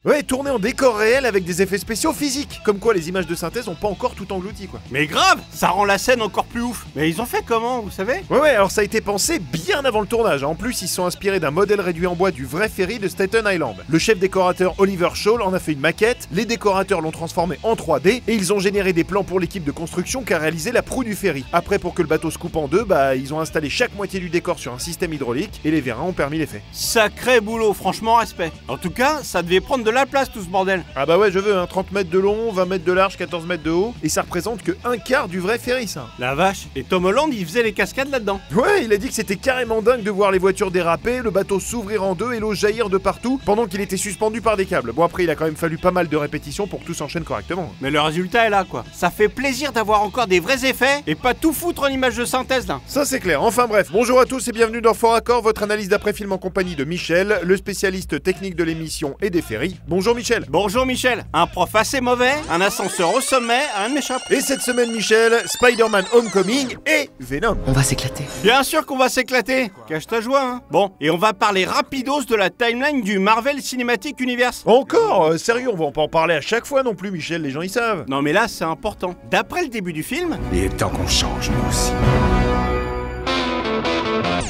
Ouais, tourné en décor réel avec des effets spéciaux physiques. Comme quoi les images de synthèse ont pas encore tout englouti quoi. Mais grave, ça rend la scène encore plus ouf. Mais ils ont fait comment, vous savez? Ouais, alors ça a été pensé bien avant le tournage. En plus, ils se sont inspirés d'un modèle réduit en bois du vrai ferry de Staten Island. Le chef décorateur Oliver Shaw en a fait une maquette, les décorateurs l'ont transformé en 3D et ils ont généré des plans pour l'équipe de construction qui a réalisé la proue du ferry. Après, pour que le bateau se coupe en deux, ils ont installé chaque moitié du décor sur un système hydraulique et les vérins ont permis l'effet. Sacré boulot, franchement respect. En tout cas, ça devait prendre de la place tout ce bordel. Ah bah ouais, je veux, 30 mètres de long, 20 mètres de large, 14 mètres de haut, et ça représente que un quart du vrai ferry ça. La vache. Et Tom Holland, il faisait les cascades là-dedans. Ouais, il a dit que c'était carrément dingue de voir les voitures déraper, le bateau s'ouvrir en deux et l'eau jaillir de partout pendant qu'il était suspendu par des câbles. Bon après, il a quand même fallu pas mal de répétitions pour que tout s'enchaîne correctement. Mais le résultat est là quoi. Ça fait plaisir d'avoir encore des vrais effets et pas tout foutre en image de synthèse là. Ça c'est clair. Enfin bref, bonjour à tous et bienvenue dans Fort Accord, votre analyse d'après-film en compagnie de Michel, le spécialiste technique de l'émission et des ferries. Bonjour Michel. Bonjour Michel. Un prof assez mauvais, un ascenseur au sommet, un de mes chapeaux. Et cette semaine Michel, Spider-Man Homecoming et Venom. On va s'éclater. Bien sûr qu'on va s'éclater. Cache ta joie hein. Bon, et on va parler rapidos de la timeline du Marvel Cinematic Universe. Encore sérieux, on va pas en parler à chaque fois non plus Michel, les gens ils savent. Non mais là c'est important. D'après le début du film... Il est temps qu'on change nous aussi.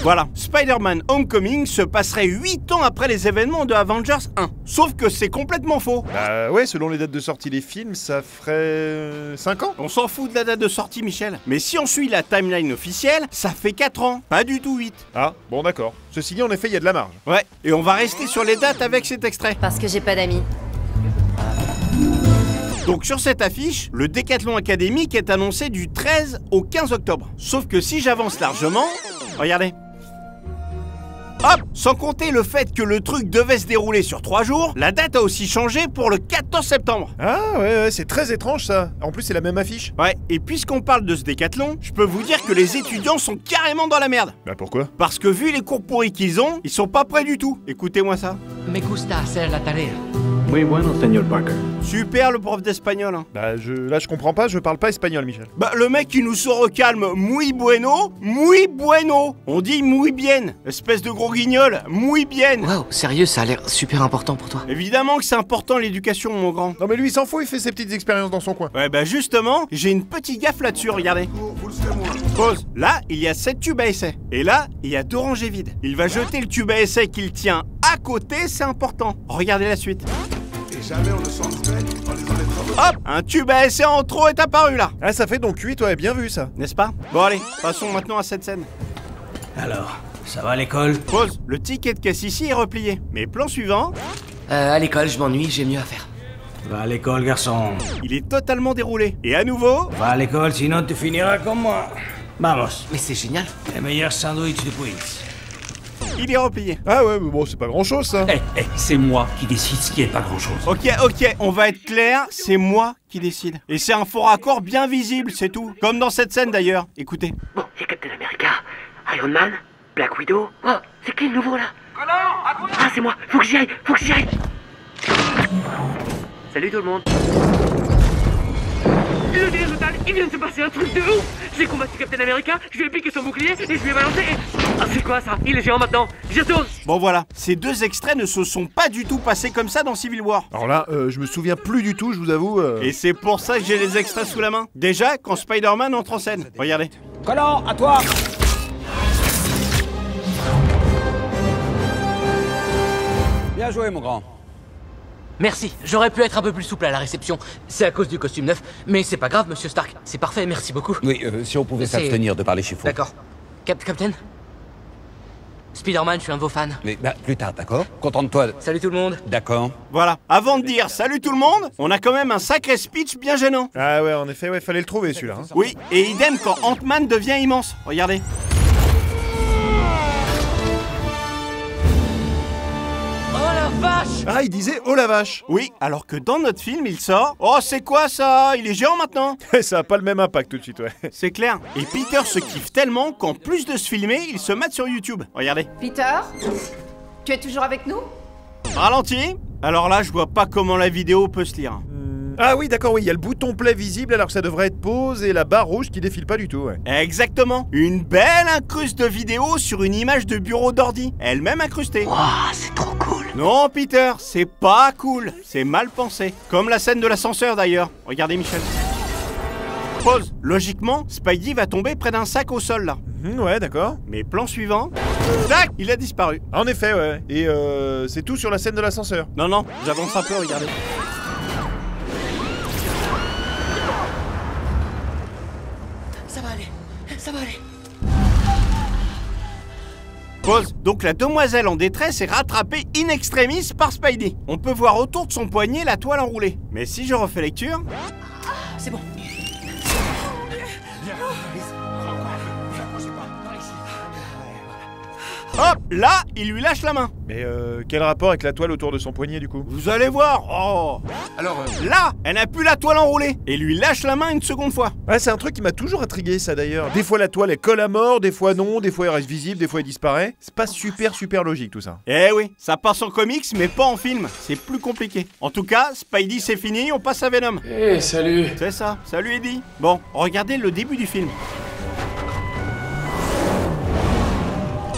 Voilà, Spider-Man Homecoming se passerait 8 ans après les événements de Avengers 1. Sauf que c'est complètement faux. Bah ouais, selon les dates de sortie des films, ça ferait 5 ans. On s'en fout de la date de sortie, Michel. Mais si on suit la timeline officielle, ça fait 4 ans, pas du tout 8. Ah, bon d'accord. Ceci dit, en effet, il y a de la marge. Ouais, et on va rester sur les dates avec cet extrait. Parce que j'ai pas d'amis. Donc sur cette affiche, le Décathlon académique est annoncé du 13 au 15 octobre. Sauf que si j'avance largement... Regardez. Hop! Sans compter le fait que le truc devait se dérouler sur 3 jours, la date a aussi changé pour le 14 septembre. Ah ouais, c'est très étrange ça. En plus, c'est la même affiche. Ouais, et puisqu'on parle de ce décathlon, je peux vous dire que les étudiants sont carrément dans la merde. Bah pourquoi? Parce que vu les cours pourris qu'ils ont, ils sont pas prêts du tout. Écoutez-moi ça. Me gusta hacer la tarea. Muy bueno, señor Parker. Super le prof d'espagnol hein. Là, je comprends pas, je parle pas espagnol, Michel. Bah le mec il nous sort au calme muy bueno, muy bueno. On dit muy bien, espèce de gros guignol, muy bien. Waouh, sérieux, ça a l'air super important pour toi. Évidemment que c'est important l'éducation mon grand. Non mais lui, il s'en fout, il fait ses petites expériences dans son coin. Ouais bah justement, j'ai une petite gaffe là-dessus, regardez. Pause. Là, il y a 7 tubes à essai. Et là, il y a 2 rangées vides. Il va jeter le tube à essai qu'il tient à côté, c'est important. Regardez la suite. Hop, un tube à essai en trop est apparu là. Ah, ça fait donc 8, ouais, bien vu ça. N'est-ce pas? Bon allez, passons maintenant à cette scène. Alors, ça va à l'école? Pause. Le ticket de caisse ici est replié. Mais plan suivant, À l'école, je m'ennuie, j'ai mieux à faire. Va à l'école, garçon. il est totalement déroulé. Et à nouveau, Va à l'école, sinon tu finiras comme moi. Vamos. Mais c'est génial. Les meilleurs sandwichs de Queens. il est replié. Ah ouais, mais bon, c'est pas grand chose ça. C'est moi qui décide ce qui est pas grand-chose. Ok, on va être clair, c'est moi qui décide. Et c'est un faux raccord bien visible, c'est tout. Comme dans cette scène d'ailleurs. Écoutez. Bon, il y a Captain America, Iron Man, Black Widow. Oh, c'est qui le nouveau là? Ah, c'est moi, faut que j'y aille. Salut tout le monde. Le délire total, il vient de se passer un truc de ouf. J'ai combattu Captain America, je lui ai piqué son bouclier et je lui ai balancé et... Ah, c'est quoi ça? Il est géant maintenant, j'y retourne. Bon voilà, ces 2 extraits ne se sont pas du tout passés comme ça dans Civil War. Alors là, je me souviens plus du tout, je vous avoue. Et c'est pour ça que j'ai les extraits sous la main. Déjà, quand Spider-Man entre en scène. Regardez. Collant, à toi. Bien joué, mon grand. Merci, j'aurais pu être un peu plus souple à la réception. C'est à cause du costume neuf, mais c'est pas grave, monsieur Stark. C'est parfait, merci beaucoup. Oui, si on pouvait C'est- s'abstenir de parler chiffon. D'accord. Captain Spider-Man, je suis un de vos fans. Mais plus tard, d'accord? Contente-toi. Salut tout le monde. D'accord. Voilà. Avant de dire salut tout le monde, on a quand même un sacré speech bien gênant. Ah ouais, en effet, ouais, fallait le trouver celui-là. Hein. Oui, et idem quand Ant-Man devient immense. Regardez. Oh la vache! Ah, il disait oh la vache. Oui, alors que dans notre film, il sort. Oh, c'est quoi ça? Il est géant maintenant. Ça a pas le même impact tout de suite, ouais. C'est clair. Et Peter se kiffe tellement qu'en plus de se filmer, il se met sur YouTube. Regardez. Peter? Tu es toujours avec nous? Ralenti. Alors là, je vois pas comment la vidéo peut se lire. Ah oui, d'accord, oui, il y a le bouton play visible alors que ça devrait être pause et la barre rouge qui défile pas du tout, ouais. Exactement. Une belle incruste de vidéo sur une image de bureau d'ordi. Elle-même incrustée. Waouh, c'est trop cool. Non, Peter, c'est pas cool. C'est mal pensé. Comme la scène de l'ascenseur d'ailleurs. Regardez, Michel. Pause. Logiquement, Spidey va tomber près d'un sac au sol là. Ouais, d'accord. Mais plan suivant, tac, il a disparu. En effet, ouais. Et c'est tout sur la scène de l'ascenseur. Non, non, j'avance un peu, regardez. Ça va aller, ça va aller. Pause. Donc la demoiselle en détresse est rattrapée in extremis par Spidey. On peut voir autour de son poignet la toile enroulée. Mais si je refais lecture... C'est bon. Hop, là, il lui lâche la main. Mais quel rapport avec la toile autour de son poignet du coup? Vous allez voir. Oh. Alors, Là, elle n'a plus la toile enroulée. Et lui lâche la main une seconde fois. Ouais, c'est un truc qui m'a toujours intrigué ça d'ailleurs. Des fois la toile elle colle à mort, des fois non, des fois elle reste visible, des fois elle disparaît. C'est pas super logique tout ça. Eh oui, ça passe en comics mais pas en film. C'est plus compliqué. En tout cas, Spidey c'est fini, on passe à Venom. Eh, salut. C'est ça, salut Eddie. Bon, regardez le début du film.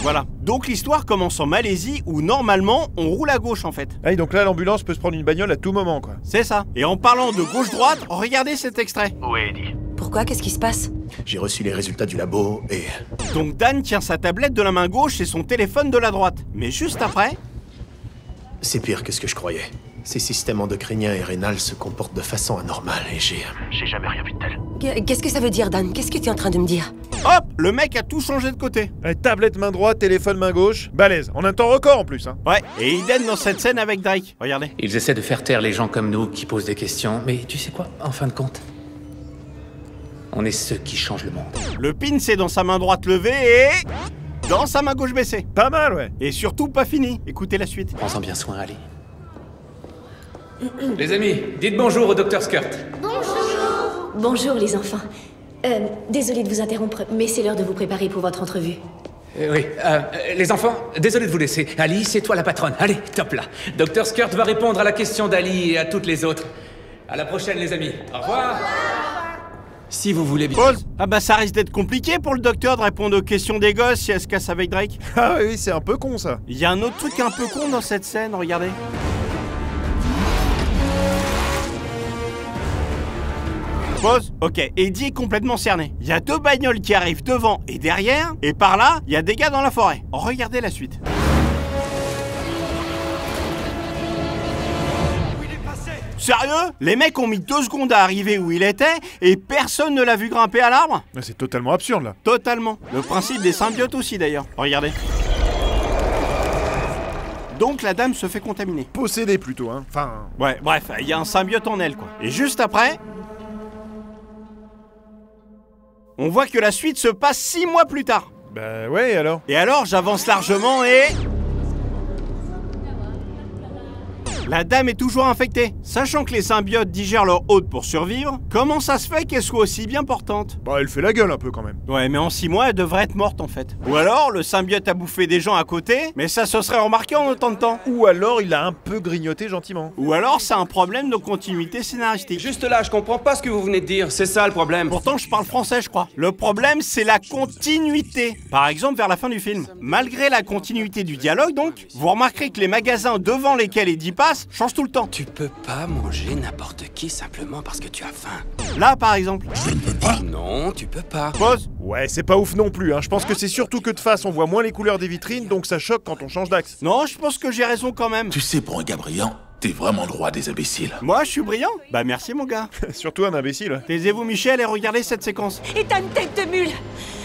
Voilà, donc l'histoire commence en Malaisie où normalement on roule à gauche en fait. Ah, et donc là l'ambulance peut se prendre une bagnole à tout moment quoi. C'est ça. Et en parlant de gauche-droite, regardez cet extrait. Ouais, Eddie. Pourquoi? Qu'est-ce qui se passe? J'ai reçu les résultats du labo et... Donc Dan tient sa tablette de la main gauche et son téléphone de la droite. Mais juste après... C'est pire que ce que je croyais. Ces systèmes endocriniens et rénales se comportent de façon anormale et j'ai jamais rien vu de tel. Qu'est-ce que ça veut dire, Dan? Qu'est-ce que tu es en train de me dire? Hop, le mec a tout changé de côté. Tablette main droite, téléphone main gauche, balèze. En un temps record en plus hein. Ouais, et Eden dans cette scène avec Drake. Regardez. Ils essaient de faire taire les gens comme nous qui posent des questions, mais tu sais quoi, en fin de compte, on est ceux qui changent le monde. Le pin c'est dans sa main droite levée et... dans sa main gauche baissée. Pas mal ouais. Et surtout pas fini. Écoutez la suite. Prends-en bien soin, Ali. Les amis, dites bonjour au Dr Skirt. Bonjour les enfants. Désolée de vous interrompre, mais c'est l'heure de vous préparer pour votre entrevue. Oui, les enfants, désolé de vous laisser. Ali, c'est toi la patronne. Allez, top là. Dr Skirt va répondre à la question d'Ali et à toutes les autres. À la prochaine les amis. Au revoir. Si vous voulez bien... Pause. Ah bah ça risque d'être compliqué pour le docteur de répondre aux questions des gosses si elle se casse avec Drake. Ah oui, c'est un peu con ça. Il y a un autre truc un peu con dans cette scène, regardez. Pause. Ok, Eddie est complètement cerné. Il y a deux bagnoles qui arrivent devant et derrière, et par là, il y a des gars dans la forêt. Regardez la suite. Sérieux? Les mecs ont mis 2 secondes à arriver où il était et personne ne l'a vu grimper à l'arbre? C'est totalement absurde là. Totalement. Le principe des symbiotes aussi d'ailleurs. Regardez. Donc la dame se fait contaminer. Possédé plutôt hein. Enfin... Ouais, bref, il y a un symbiote en elle quoi. Et juste après... on voit que la suite se passe 6 mois plus tard. Bah ouais, alors? Et alors, j'avance largement et... la dame est toujours infectée. Sachant que les symbiotes digèrent leur hôte pour survivre, comment ça se fait qu'elle soit aussi bien portante? Bah elle fait la gueule un peu quand même. Ouais, mais en 6 mois, elle devrait être morte en fait. Ou alors, le symbiote a bouffé des gens à côté, mais ça se serait remarqué en autant de temps. Ou alors il a un peu grignoté gentiment. Ou alors, c'est un problème de continuité scénaristique. Juste là, je comprends pas ce que vous venez de dire, c'est ça le problème. Pourtant, je parle français, je crois. Le problème, c'est la continuité. Par exemple, vers la fin du film. Malgré la continuité du dialogue, donc, vous remarquerez que les magasins devant lesquels Eddie passe changent tout le temps. Tu peux pas manger n'importe qui simplement parce que tu as faim. Là, par exemple. Je ne peux pas. Non, tu peux pas. Pause. Ouais, c'est pas ouf non plus hein. Je pense que c'est surtout que de face on voit moins les couleurs des vitrines, donc ça choque quand on change d'axe. Non, je pense que j'ai raison quand même. Tu sais, pour un gars brillant, t'es vraiment le roi des imbéciles. Moi, je suis brillant? Bah merci mon gars. Surtout un imbécile. Taisez-vous Michel et regardez cette séquence. Et t'as une tête de mule!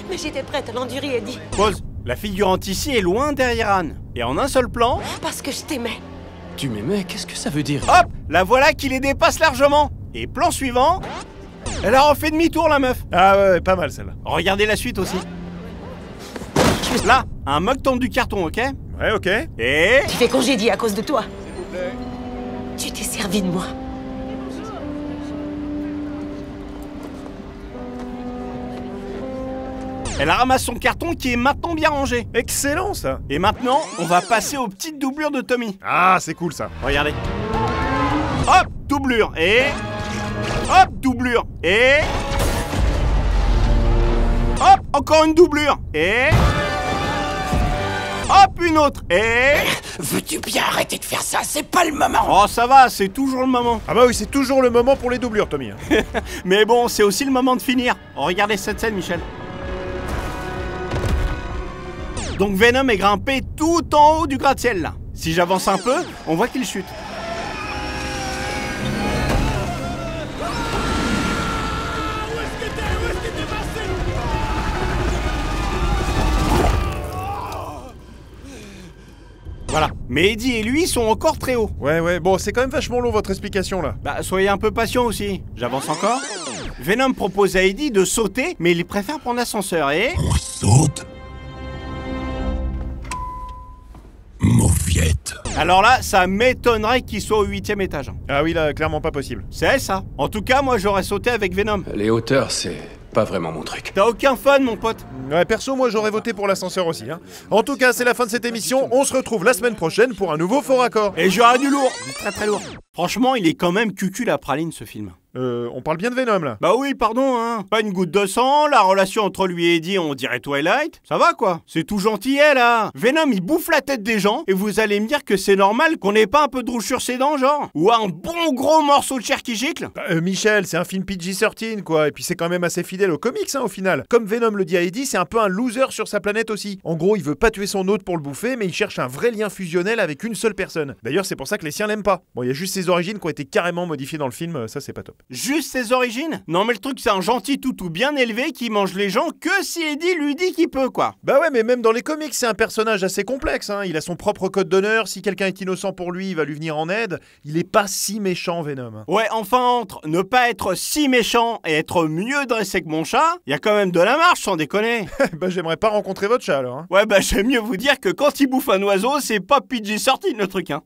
Mais j'étais prête à l'endurer, Eddie. Pause. La figurante ici est loin derrière Anne. Et en un seul plan... Parce que je t'aimais. Tu m'aimais, qu'est-ce que ça veut dire? hop, la voilà qui les dépasse largement. Et plan suivant... elle a refait demi-tour la meuf. Ah ouais, pas mal celle-là. Regardez la suite aussi. Là, un mug tente du carton, ok? Ouais, ok. Et... Tu fais congédier à cause de toi. Tu t'es servi de moi. elle ramasse son carton qui est maintenant bien rangé. Excellent ça. Et maintenant, on va passer aux petites doublures de Tommy. Ah, c'est cool ça. Regardez. Hop, doublure. Et... hop, doublure. Et... hop, encore une doublure. Et... hop, une autre. Et... Veux-tu bien arrêter de faire ça? C'est pas le moment. Oh, ça va, c'est toujours le moment. Ah bah oui, c'est toujours le moment pour les doublures, Tommy. Mais bon, c'est aussi le moment de finir. Oh, regardez cette scène, Michel. Donc Venom est grimpé tout en haut du gratte-ciel, là. Si j'avance un peu, on voit qu'il chute. Voilà. Mais Eddie et lui sont encore très hauts. Ouais, bon, c'est quand même vachement long votre explication là. Bah, soyez un peu patient aussi. J'avance encore. Venom propose à Eddie de sauter, mais il préfère prendre l'ascenseur et... On saute. Mauviette. Alors là, ça m'étonnerait qu'il soit au 8e étage. Ah oui, là, clairement pas possible. C'est ça. En tout cas, moi, j'aurais sauté avec Venom. Les hauteurs, c'est pas vraiment mon truc. T'as aucun fun, mon pote. Ouais, perso, moi j'aurais voté pour l'ascenseur aussi. Hein. En tout cas, c'est la fin de cette émission. On se retrouve la semaine prochaine pour un nouveau Faux Raccord. Et j'aurai du lourd. Du très très lourd. Franchement, il est quand même cucul la praline, ce film. On parle bien de Venom là. Bah oui, pardon, hein. Pas une goutte de sang, la relation entre lui et Eddie, on dirait Twilight. Ça va quoi? C'est tout gentillet là. Venom, il bouffe la tête des gens et vous allez me dire que c'est normal qu'on ait pas un peu de rouge sur ses dents, genre? Ou un bon gros morceau de chair qui gicle? Michel, c'est un film PG-13 quoi, et puis c'est quand même assez fidèle aux comics hein, au final. Comme Venom le dit à Eddie, c'est un peu un loser sur sa planète aussi. En gros, il veut pas tuer son hôte pour le bouffer, mais il cherche un vrai lien fusionnel avec une seule personne. D'ailleurs, c'est pour ça que les siens l'aiment pas. Bon, il y a juste ses origines qui ont été carrément modifiées dans le film, ça c'est pas top. Juste ses origines? Non mais le truc c'est un gentil toutou bien élevé qui mange les gens que si Eddie lui dit qu'il peut quoi. Bah ouais, mais même dans les comics c'est un personnage assez complexe hein. Il a son propre code d'honneur, si quelqu'un est innocent pour lui il va lui venir en aide. Il est pas si méchant Venom. Ouais, enfin entre ne pas être si méchant et être mieux dressé que mon chat, y a quand même de la marche sans déconner. Bah j'aimerais pas rencontrer votre chat alors hein. Ouais bah j'aime mieux vous dire que quand il bouffe un oiseau c'est pas PG-13 le truc hein.